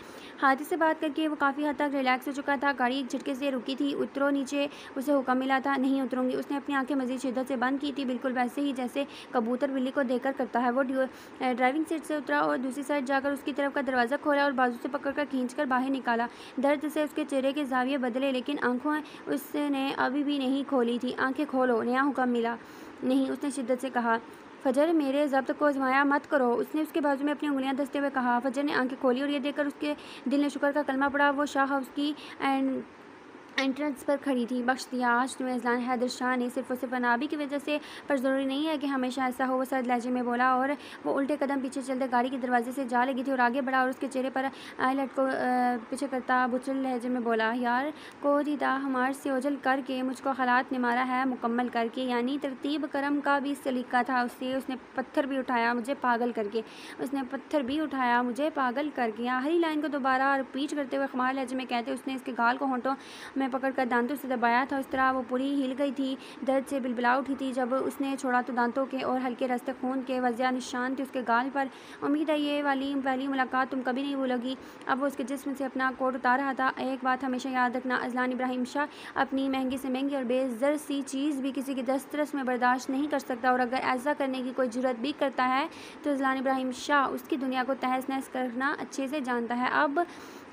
ہادی سے بات کر کے وہ کافی حد تک ریلیکس ہو چکا تھا۔ گاڑی ایک جھٹکے سے رکی تھی۔ اترو نیچے، اسے حکم ملا تھا۔ نہیں اتروں گی۔ اس نے اپنی آنکھیں مزید شدت سے بند کی تھی، بالکل ویسے ہی جیسے کبوتر بلی کو دیکھ کر کرتا ہے۔ وہ ڈرائیونگ سیٹ سے اترا اور دوسری سائڈ جا کر اس کی طرف کا دروازہ کھولا اور بازو سے پکڑ کر کھینچ کر باہر نکالا۔ درد سے اس کے چہرے کے زاویے بدلے، لیکن آنکھیں اس نے ابھی بھی نہیں کھولی تھی۔ آنکھیں کھولو، نیا حکم ملا۔ نہیں، اس نے شدت سے کہا۔ فجر، میرے ضبط کو آزمایا مت کرو، اس نے اس کے بازو میں اپنی انگلیاں دستے ہوئے کہا۔ فجر نے آنکھیں کھولی اور یہ دیکھ کر اس کے دل نے شکر کا کلمہ پڑھا، وہ شاہ ہاؤس کی انٹرنس پر کھڑی تھی۔ بخش دیا آج تمہیں اذلان، حیدر شاہ نے، صرف اور صرف نابی کی وجہ سے، پر ضروری نہیں ہے کہ ہمیشہ ایسا ہو، وہ سرد لہجے میں بولا، اور وہ الٹے قدم پیچھے چلتے گاڑی کے دروازے سے جا لگی تھی اور آگے بڑھا اور اس کے چہرے پر آئی لٹ کو پیچھے کرتا بچھل لہجے میں بولا۔ یار کو دیدہ ہمار سے اوجھل کر کے مجھ کو خالات نے مارا ہے، مکمل کر کے، یعنی ترتیب کرم کا بھی سلیقہ تھا اس نے پتھر بھی اٹھایا مجھے پاگل کر کے، اس نے پتھر بھی اٹھایا مجھے پاگل کر کے۔ آخری لائن کو دوبارہ رپیٹ کرتے ہوئے خمار لہجے میں کہتے اس نے اس کے گال کو ہونٹوں میں پکڑ کر دانتوں سے دبایا تھا، اس طرح وہ پوری ہل گئی تھی، درد سے بلبلا اٹھی تھی۔ جب اس نے چھوڑا تو دانتوں کے اور ہلکے رستے خون کے وضیح نشان تھے اس کے گال پر۔ امید ہے یہ والی پہلی ملاقات تم کبھی نہیں بھولو گی۔ اب وہ اس کے جسم سے اپنا کوٹ اتار رہا تھا۔ ایک بات ہمیشہ یاد رکھنا، اذلان ابراہیم شاہ اپنی مہنگی سے مہنگی اور بے زر سی چیز بھی کسی کی دسترس میں برداشت نہیں کر سکتا، اور اگر ایسا کرنے کی کوئی جرات بھی کرتا ہے تو اذلان ابراہیم شاہ اس کی دنیا کو تہس نہس کرنا اچھے سے جانتا ہے۔ اب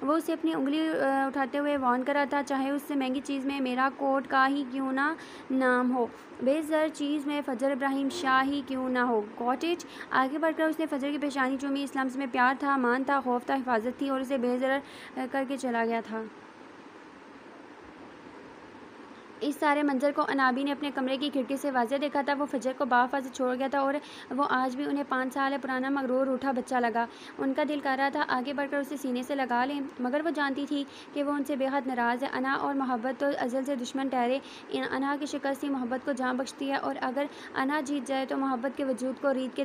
وہ اسے اپنی انگلی اٹھاتے ہوئے وارن کر رہا تھا، چاہے اس سے مہنگی چیز میں میرا کوٹ کا ہی کیوں نہ نام ہو، بے زر چیز میں فجر ابراہیم شاہ ہی کیوں نہ ہو۔ Got it? آگے بڑھ کر اس نے فجر کی پیشانی چومی۔ اس لمس میں پیار تھا، امان تھا، خوف تھا، حفاظت تھی، اور اسے بے زر کر کے چلا گیا تھا۔ اس سارے منظر کو انابی نے اپنے کمرے کی کھڑکی سے واضح دیکھا تھا۔ وہ فجر کو بافاضل چھوڑ گیا تھا اور وہ آج بھی انہیں 5 سال پرانا مغرور روٹھا بچہ لگا۔ ان کا دل کر رہا تھا آگے بڑھ کر اسے سینے سے لگا لیں، مگر وہ جانتی تھی کہ وہ ان سے بے حد ناراض ہے۔ انا اور محبت تو ازل سے دشمن ٹھہرے۔ انا کی شکست ہی محبت کو جان بخشتی ہے، اور اگر انا جیت جائے تو محبت کے وجود کو ریت کے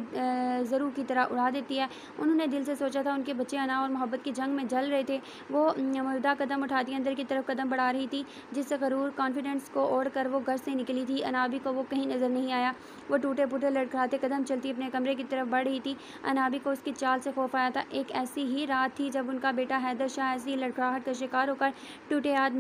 ذروں کی طرح اڑا دیتی ہے۔ انہوں نے دل سے سوچا تھا، ان کے بچے انا اور محبت کی جنگ میں جل رہے تھے۔ وہ مردہ قدم اٹھاتی اندر کی طرف قدم بڑھا رہی تھی، جس سے غرور کانفیڈنس کو اوڑھ کر وہ گھر سے نکلی تھی۔ انابی کو وہ کہیں نظر نہیں آیا۔ وہ ٹوٹے پھوٹے لڑکھڑاتے قدم چلتی اپنے کمرے کی طرف بڑھ رہی تھی۔ انابی کو اس کی چال سے خوف آیا تھا۔ ایک ایسی ہی رات تھی جب ان کا بیٹا حیدر شاہ ایسی لڑکھڑاہٹ کا شکار ہو کر ٹوٹے ہاتھ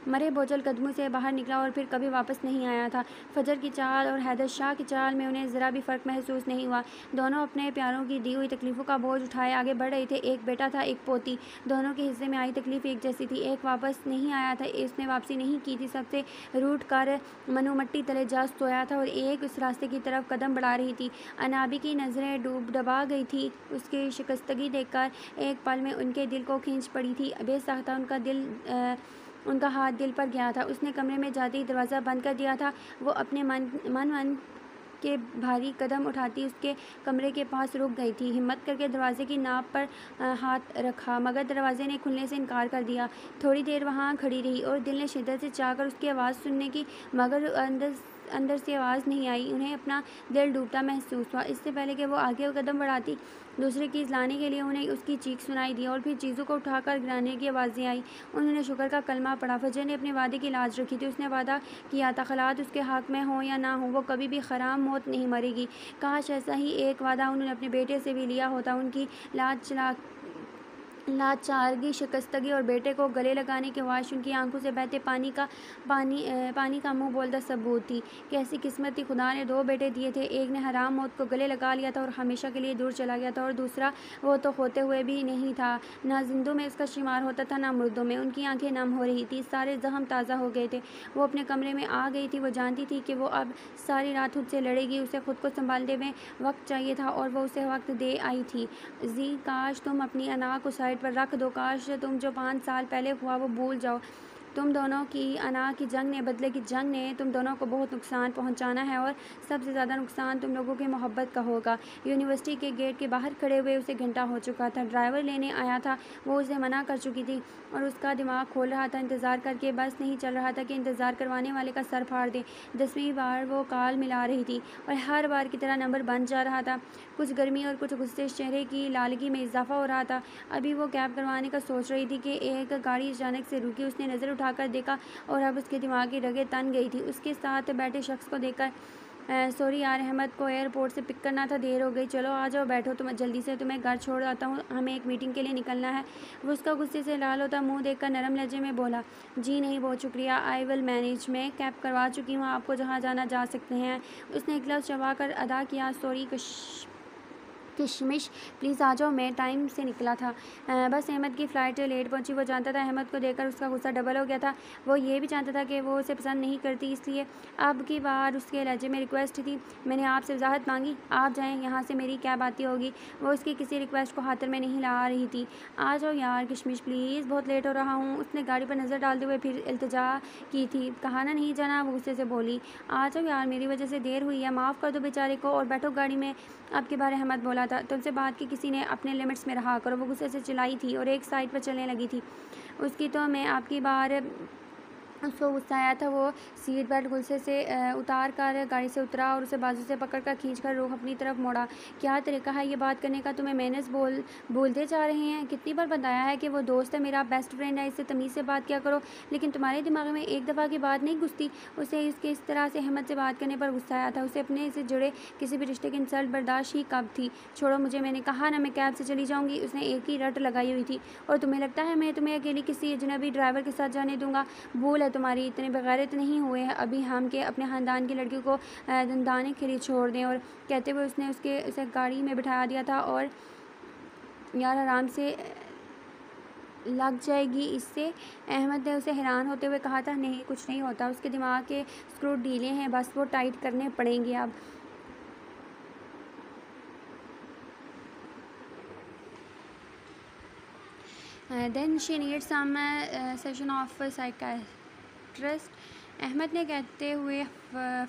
مرے بوجھل قدموں سے باہر نکلا اور پھر کبھی واپس نہیں آیا تھا۔ فجر کی چال اور حیدر شاہ کی چال میں انہیں ذرا بھی فرق محسوس نہیں ہوا۔ دونوں اپنے پیاروں کی دی ہوئی تکلیفوں کا بوجھ اٹھائے آگے بڑھ رہے تھے۔ ایک بیٹا تھا، ایک پوتی، دونوں کے حصے میں آئی تکلیف ایک جیسی تھی۔ ایک واپس نہیں آیا تھا، اس نے واپسی نہیں کی تھی، سب سے روٹ کر منو مٹی تلے جا سویا تھا، اور ایک اس راستے کی طرف قدم بڑھا رہی تھی۔ انابی کی نظریں ڈبا گئی تھی اس کی شکستگی دیکھ کر۔ ایک پل میں ان کے دل کو کھینچ پڑی تھی، بے ساختہ ان کا ہاتھ دل پر گیا تھا۔ اس نے کمرے میں جاتے ہی دروازہ بند کر دیا تھا۔ وہ اپنے من کے بھاری قدم اٹھاتی اس کے کمرے کے پاس رک گئی تھی۔ ہمت کر کے دروازے کی ناپ پر ہاتھ رکھا، مگر دروازے نے کھلنے سے انکار کر دیا۔ تھوڑی دیر وہاں کھڑی رہی اور دل نے شدت سے چاہ کر اس کی آواز سننے کی، مگر اندر سے آواز نہیں آئی۔ انہیں اپنا دل ڈوبتا محسوس ہوا۔ اس سے پہلے کہ وہ آگے قدم بڑھاتی، دوسری چیز لانے کے لیے انہیں اس کی چیخ سنائی دی، اور پھر چیزوں کو اٹھا کر گرانے کی آوازیں آئیں۔ انہوں نے شکر کا کلمہ پڑھا۔ فجر نے اپنے وعدے کی لاج رکھی تھی۔ اس نے وعدہ کیا تھا، خلعت اس کے حق میں ہو یا نہ ہو، وہ کبھی بھی حرام موت نہیں مرے گی۔ کاش ایسا ہی ایک وعدہ انہوں نے اپنے بیٹے سے بھی لیا ہوتا۔ ان کی لاچارگی، شکستگی اور بیٹے کو گلے لگانے کی خواہش ان کی آنکھوں سے بہتے پانی کا منہ بولتا ثبوت تھی۔ کیسی قسمت تھی، خدا نے 2 بیٹے دیے تھے۔ ایک نے حرام موت کو گلے لگا لیا تھا اور ہمیشہ کے لیے دور چلا گیا تھا، اور دوسرا وہ تو ہوتے ہوئے بھی نہیں تھا، نہ زندوں میں اس کا شمار ہوتا تھا نہ مردوں میں۔ ان کی آنکھیں نم ہو رہی تھی، سارے زخم تازہ ہو گئے تھے۔ وہ اپنے کمرے میں آ گئی تھی۔ وہ جانتی تھی کہ وہ اب ساری رات خود سے لڑے گی۔ اسے خود کو سنبھالنے میں وقت چاہیے تھا، اور وہ اسے وقت دے آئی تھی۔ زی کاش تم اپنی انا کو سائڈ پر رکھ دو، کاش تم جو 5 سال پہلے ہوا وہ بھول جاؤ۔ تم دونوں کی انا کی جنگ نے، بدلے کی جنگ نے تم دونوں کو بہت نقصان پہنچانا ہے، اور سب سے زیادہ نقصان تم لوگوں کی محبت کا ہوگا۔ یونیورسٹی کے گیٹ کے باہر کھڑے ہوئے اسے گھنٹہ ہو چکا تھا۔ ڈرائیور لینے آیا تھا، وہ اسے منع کر چکی تھی، اور اس کا دماغ کھول رہا تھا انتظار کر کے۔ بس نہیں چل رہا تھا کہ انتظار کروانے والے کا سر پھاڑ دے۔ 10ویں بار وہ کال ملا رہی تھی، اور ہر بار کی طرح نمبر بند جا رہا تھا۔ کچھ گرمی اور کچھ غصے، چہرے کی لالگی میں اضافہ ہو رہا تھا۔ ابھی وہ کیب کروانے کا سوچ رہی تھی کہ ایک گاڑی اچانک سے رکی۔ اس نے نظر اٹھا کر دیکھا، اور اب اس کے دماغ کی رگیں تن گئی تھی اس کے ساتھ بیٹھے شخص کو دیکھ کر۔ سوری یار، احمد کو ایئرپورٹ سے پک کرنا تھا، دیر ہو گئی۔ چلو آ جاؤ، بیٹھو، جلدی سے تمہیں گھر چھوڑ آتا ہوں، ہمیں ایک میٹنگ کے لیے نکلنا ہے۔ وہ اس کا غصے سے لال ہوتا منہ دیکھ کر نرم لہجے میں بولا، جی نہیں بہت شکریہ، آئی ول مینیج، میں کیب کروا چکی ہوں، آپ کو جہاں جانا جا سکتے ہیں۔ اس نے ایک لفظ چبا کر ادا کیا، سوری کشمش، پلیز آ جاؤ، میں ٹائم سے نکلا تھا، بس احمد کی فلائٹ لیٹ پہنچی۔ وہ جانتا تھا احمد کو دیکھ کر اس کا غصہ ڈبل ہو گیا تھا۔ وہ یہ بھی جانتا تھا کہ وہ اسے پسند نہیں کرتی، اس لیے اب کی بار اس کے لہجے میں ریکویسٹ تھی، میں نے آپ سے وضاحت مانگی، آپ جائیں، یہاں سے میری کیب آتی ہوگی۔ وہ اس کی کسی ریکویسٹ کو خاطر میں نہیں لا رہی تھی۔ آ جاؤ یار کشمش پلیز، بہت لیٹ ہو رہا ہوں۔ اس نے گاڑی پر نظر ڈالتے ہوئے پھر التجا کی تھی، کہا نا نہیں جانا۔ وہ غصے سے بولی، آ جاؤ یار، میری وجہ سے دیر ہوئی ہے، معاف کر دو بیچارے کو، اور بیٹھو گاڑی میں۔ اب کی بار احمد بولا تھا، تم سے بات کی کسی نے، اپنے لمٹس میں رہا کرو۔ وہ غصے سے چلائی تھی اور ایک سائڈ پر چلنے لگی تھی۔ اس کی تو میں آپ کی بار اس کو غصہ آیا تھا۔ وہ سیٹ بیلٹ غصے سے اتار کر گاڑی سے اترا اور اسے بازو سے پکڑ کر کھینچ کر رخ اپنی طرف موڑا۔ کیا طریقہ ہے یہ بات کرنے کا؟ تمہیں مینرز بولتے جا رہے ہیں۔ کتنی بار بتایا ہے کہ وہ دوست ہے، میرا بیسٹ فرینڈ ہے، اس سے تمیز سے بات کیا کرو، لیکن تمہارے دماغ میں ایک دفعہ کی بات نہیں گھستی۔ اسے اس کے اس طرح سے احمد سے بات کرنے پر غصہ آیا تھا۔ اسے اپنے سے جڑے کسی بھی رشتے کی انسلٹ برداشت ہی کب تھی۔ چھوڑو مجھے، میں نے کہا نا میں کیب سے چلی جاؤں گی۔ اس نے ایک ہی رٹ لگائی ہوئی تھی۔ اور تمہیں لگتا ہے میں تمہیں اکیلی کسی اجنبی ڈرائیور کے ساتھ جانے دوں گا؟ بھول ہے تمہاری، اتنے بغیرت نہیں ہوئے ابھی ہم کہ اپنے خاندان کی لڑکی کو دندانے کے لیے چھوڑ دیں۔ اور کہتے ہوئے اس نے اسے گاڑی میں بٹھا دیا تھا۔ اور یار آرام سے لگ جائے گی اس سے، احمد نے اسے حیران ہوتے ہوئے کہا تھا۔ نہیں کچھ نہیں ہوتا، اس کے دماغ کے اسکرو ڈھیلے ہیں، بس وہ ٹائٹ کرنے پڑیں گے اب۔ Then she needs some session of psychiatrist. Ahmad نے کہتے ہوئے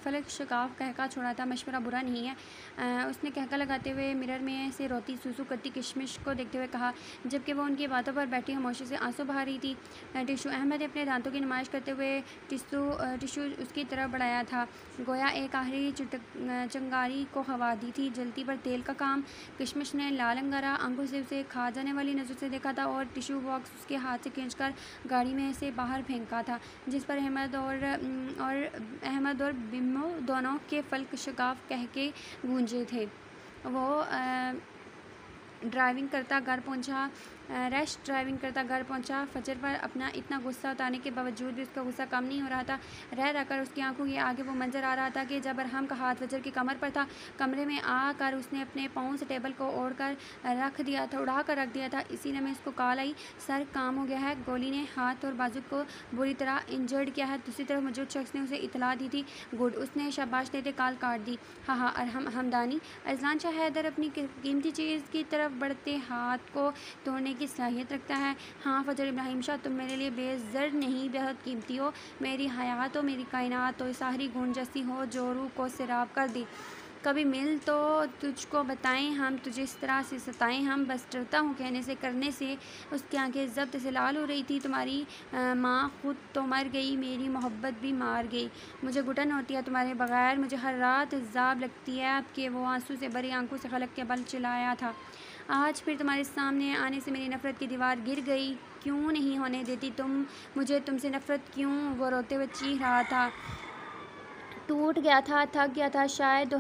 فلک شگاف کہکا چھوڑا تھا۔ مشورہ برا نہیں ہے، اس نے کہکا لگاتے ہوئے مرر میں سے روتی سوسو کرتی کشمش کو دیکھتے ہوئے کہا، جبکہ وہ ان کی باتوں پر بیٹھی خاموشی سے آنسو بہا رہی تھی۔ ٹشو، احمد نے اپنے دانتوں کی نمائش کرتے ہوئے ٹشو اس کی طرف بڑھایا تھا، گویا ایک آخری چنگاری کو ہوا دی تھی۔ جلتی پر تیل کا کام۔ کشمش نے لال انگارہ آنکھوں سے اسے کھا جانے والی نظر سے دیکھا تھا اور ٹشو باکس اس کے ہاتھ سے کھینچ کر گاڑی میں سے باہر پھینکا تھا، جس پر احمد اور بمو دونوں کے فلک شگاف کہکے گونجے تھے۔ وہ ریش ڈرائیونگ کرتا گھر پہنچا۔ فجر پر اپنا اتنا غصہ اتارنے کے باوجود بھی اس کا غصہ کم نہیں ہو رہا تھا۔ رہ کر اس کی آنکھوں کے آگے وہ منظر آ رہا تھا کہ جب ارحم کا ہاتھ فجر کی کمر پر تھا، کمرے میں آ کر اس نے اپنے پاؤں سے ٹیبل کو اڑا کر رکھ دیا تھا۔ اسی لمحے اس کو کال آئی، سر کام ہو گیا ہے، گولی نے ہاتھ اور بازو کو بری طرح انجرڈ کیا ہے۔ دوسری طرف موجود شخص نے اسے اطلاع دی تھی۔ گڈ، اس نے شاباش دیتے کال کاٹ دی۔ ہاں ارحم ہمدانی۔ اذلان شاہ حیدر اپنی قیمتی چیز کی طرف بڑھتے ہاتھ کو توڑنے کی صلاحیت رکھتا ہے۔ ہاں فجر ابراہیم شاہ، تم میرے لیے بے زر نہیں، بہت قیمتی ہو، میری حیات ہو، میری کائنات ہو، ساحری گونج جیسی ہو جو روح کو سیراب کر دی۔ کبھی مل تو تجھ کو بتائیں ہم تجھے اس طرح سے ستائیں ہم، بس ڈرتا ہوں کہنے سے کرنے سے۔ اس کی آنکھیں ضبط سے لال ہو رہی تھی۔ تمہاری ماں خود تو مر گئی، میری محبت بھی مار گئی، مجھے گھٹن ہوتی ہے تمہارے بغیر، مجھے ہر رات عذاب لگتی ہے اب کہ وہ آنسو سے بھری آنکھوں سے خلق کے بل چلایا تھا۔ آج پھر تمہارے سامنے آنے سے میری نفرت کی دیوار گر گئی، کیوں نہیں ہونے دیتی تم مجھے تم سے نفرت کیوں؟ وہ روتے ہوئے چیخ رہا تھا، ٹوٹ گیا تھا، تھک گیا تھا، شاید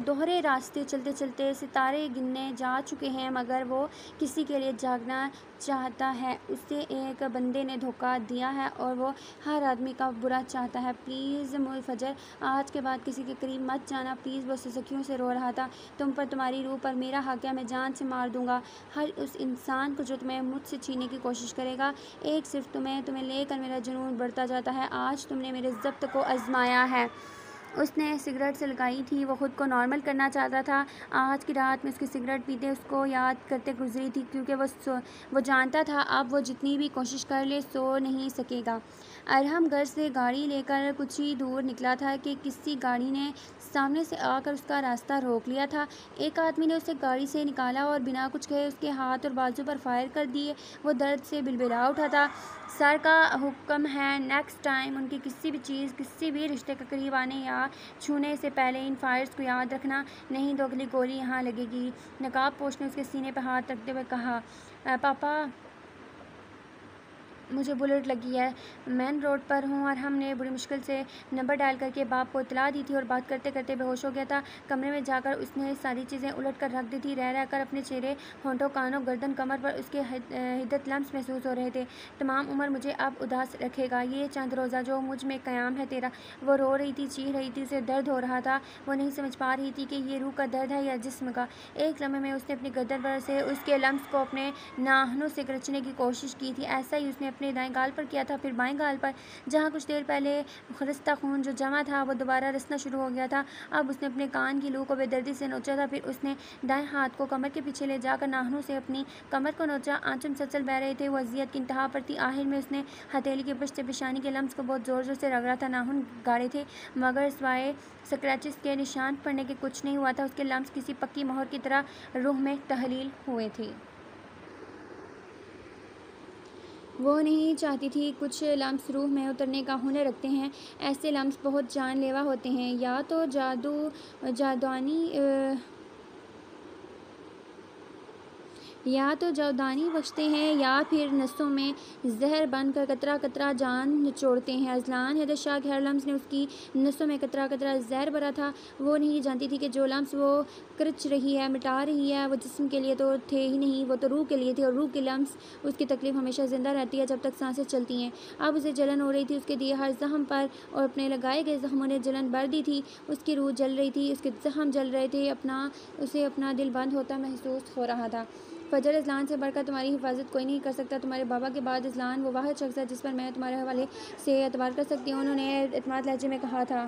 دوہرے راستے چلتے چلتے ستارے گننے جا چکے ہیں، مگر وہ کسی کے لیے جاگنا چاہتا ہے۔ اسے ایک بندے نے دھوکہ دیا ہے اور وہ ہر آدمی کا برا چاہتا ہے۔ پلیز فجر، آج کے بعد کسی کے قریب مت جانا پلیز۔ وہ سسکیوں سے رو رہا تھا۔ تم پر، تمہاری روح پر میرا حق ہے، میں جان سے مار دوں گا ہر اس انسان کو جو تمہیں مجھ سے چھیننے کی کوشش کرے گا۔ ایک صرف تمہیں لے کر میرا جنون بڑھتا جاتا ہے۔ آج تم نے میرے ضبط کو آزمایا ہے۔ اس نے سگریٹ سلگائی تھی، وہ خود کو نارمل کرنا چاہتا تھا۔ آج کی رات میں اس کی سگریٹ پیتے اس کو یاد کرتے گزری تھی، کیونکہ وہ جانتا تھا اب وہ جتنی بھی کوشش کر لے سو نہیں سکے گا۔ ارحم گھر سے گاڑی لے کر کچھ ہی دور نکلا تھا کہ کسی گاڑی نے سامنے سے آ کر اس کا راستہ روک لیا تھا۔ ایک آدمی نے اسے گاڑی سے نکالا اور بنا کچھ کہے اس کے ہاتھ اور بازو پر فائر کر دیے۔ وہ درد سے بلبلا اٹھا تھا۔ سر کا حکم ہے نیکسٹ ٹائم ان کی کسی بھی چیز، کسی بھی رشتے کے قریب آنے یا چھونے سے پہلے ان فائرز کو یاد رکھنا، نہیں تو اگلی گولی یہاں لگے گی۔ نقاب پوش نے اس کے سینے پہ ہاتھ رکھتے ہوئے کہا، پاپا مجھے بلٹ لگی ہے، مین روڈ پر ہوں۔ اور ہم نے بڑی مشکل سے نمبر ڈائل کر کے باپ کو اطلاع دی تھی اور بات کرتے کرتے بے ہوش ہو گیا تھا۔ کمرے میں جا کر اس نے ساری چیزیں الٹ کر رکھ دی تھی۔ رہ کر اپنے چہرے، ہونٹوں، کانوں، گردن، کمر پر اس کے حدت لمس محسوس ہو رہے تھے۔ تمام عمر مجھے اب اداس رکھے گا یہ چند روزہ جو مجھ میں قیام ہے تیرا۔ وہ رو رہی تھی، چیخ رہی تھی، اسے درد ہو رہا تھا۔ وہ نہیں سمجھ پا رہی تھی کہ یہ روح کا درد ہے یا جسم کا۔ ایک لمحے میں اس نے اپنی گردن پر سے اس کے لمس کو اپنے ناخنوں سے کچلنے کی کوشش کی تھی۔ ایسا ہی اس نے اپنے دائیں گال پر کیا تھا، پھر بائیں گال پر، جہاں کچھ دیر پہلے خرستا خون جو جمع تھا وہ دوبارہ رسنا شروع ہو گیا تھا۔ اب اس نے اپنے کان کی لو کو بے دردی سے نوچا تھا، پھر اس نے دائیں ہاتھ کو کمر کے پیچھے لے جا کر ناخنوں سے اپنی کمر کو نوچا۔ آنسو مسلسل بہہ رہے تھے، وہ اذیت کی انتہا پر تھی۔ آخر میں اس نے ہتھیلی کی پشت سے پیشانی کے لمس کو بہت زور زور سے رگڑا تھا۔ ناخن گاڑے تھے مگر سوائے سکریچز کے نشان پڑنے کے کچھ نہیں ہوا تھا۔ اس کے لمس کسی پکی مہر کی طرح روح میں تحلیل ہوئے تھے۔ وہ نہیں چاہتی تھی۔ کچھ لمس روح میں اترنے کا ہنر رکھتے ہیں، ایسے لمس بہت جان لیوا ہوتے ہیں، یا تو جاودانی بخشتے ہیں یا پھر نسوں میں زہر بن کر قطرہ قطرہ جان نچوڑتے ہیں۔ اذلان حیدر شاہ کے ہر لمس نے اس کی نسوں میں قطرہ قطرہ زہر بھرا تھا۔ وہ نہیں جانتی تھی کہ جو لمس وہ کرچ رہی ہے، مٹا رہی ہے، وہ جسم کے لیے تو تھے ہی نہیں، وہ تو روح کے لیے تھے، اور روح کے لمس اس کی تکلیف ہمیشہ زندہ رہتی ہے جب تک سانسیں چلتی ہیں۔ اب اسے جلن ہو رہی تھی اس کے دیے ہر زخم پر، اور اپنے لگائے گئے زخموں نے جلن بھر دی تھی۔ اس کی روح جل رہی تھی، اس کے زخم جل رہے تھے، اسے اپنا دل بند ہوتا محسوس ہو رہا تھا۔ فجر، اذلان سے بڑھ کر تمہاری حفاظت کوئی نہیں کر سکتا۔ تمہارے بابا کے بعد اذلان وہ واحد شخص ہے جس پر میں تمہارے حوالے سے اعتبار کر سکتی ہوں، انہوں نے اعتماد لہجے میں کہا تھا۔